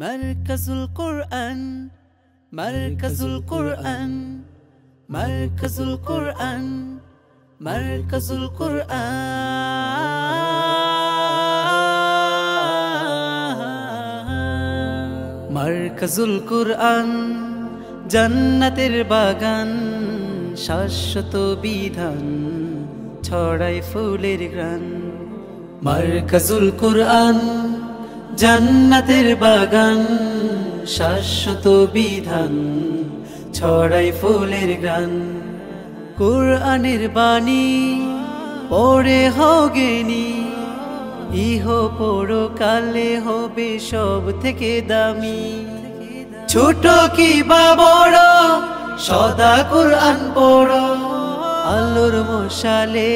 মারকাজুল কোরআন, মারকাজুল কোরআন, মারকাজুল কোরআন, মারকাজুল কোরআন। মারকাজুল কোরআন জান্নাতের বাগান, শাশ্বত বিধান ছড়ায় ফুলের ঘ্রাণ। মারকাজুল কোরআন জান্নাতের বাগান, শাশ্বত বিধান ছড়ায় ফুলের ঘ্রাণ। কোরআনের বাণী পড়ে হগেনি, ইহ পরকালে হবে সব থেকে দামি। ছোট কি বা বড় সদা কোরআন পড়ো, আলোর মশালে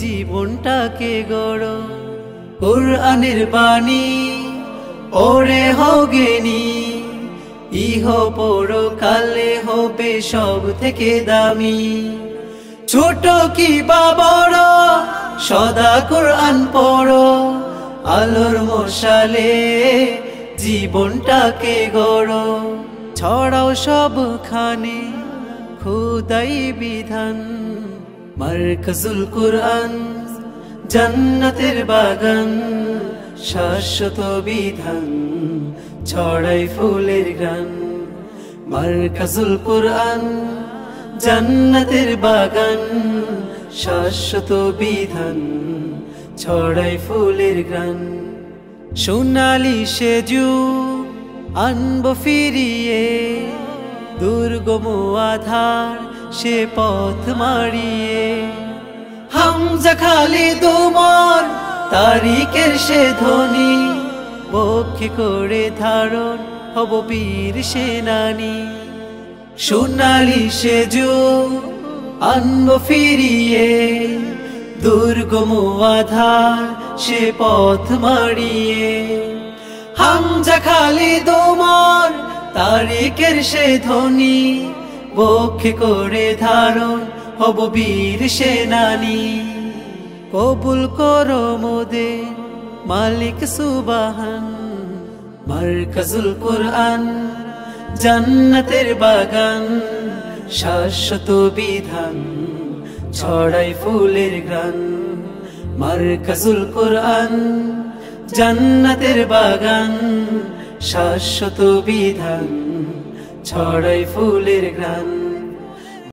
জীবনটাকে গড়ো। কোরআনের বাণী ওরে হগেনি, ইহ পরকালে হবে সব থেকে দামি। ছোট কি বা বড় সদা কোরআন পড়ো, আলোর মশালে জীবনটাকে গড়ো। ছড়াও সবখানে খোদাই বিধান, মারকাজুল কোরআন জান্নাতের বাগান, শাশ্বত বিধান ছড়ায় ফুলের ঘ্রাণ। মারকাজুল কোরআন জান্নাতের বাগান, শাশ্বত বিধান ছড়ায় ফুলের ঘ্রাণ। সোনালি সেজু আনবো ফিরিয়ে, দুর্গম আধার সে পথ মারিয়ে। হামজা খালিদ ওমর তারিকের সে ধ্বনি, বক্ষে করে ধারণ হব বীর সেনানী। সোনালি সেজু আনবো ফিরিয়ে, দুর্গম আধার সে পথ মারিয়ে। হামজা খালিদ ওমর তারিকের সে ধ্বনি, বক্ষে করে ধারণ হব বীর সেনানী। কবুল করো মোদের মালিক সুবহান, মারকাজুল কোরআন জান্নাতের বাগান, শাশ্বত বিধান ছড়ায় ফুলের ঘ্রাণ। মারকাজুল কোরআন জান্নাতের বাগান, শাশ্বত বিধান ছড়ায় ফুলের ঘ্রাণ।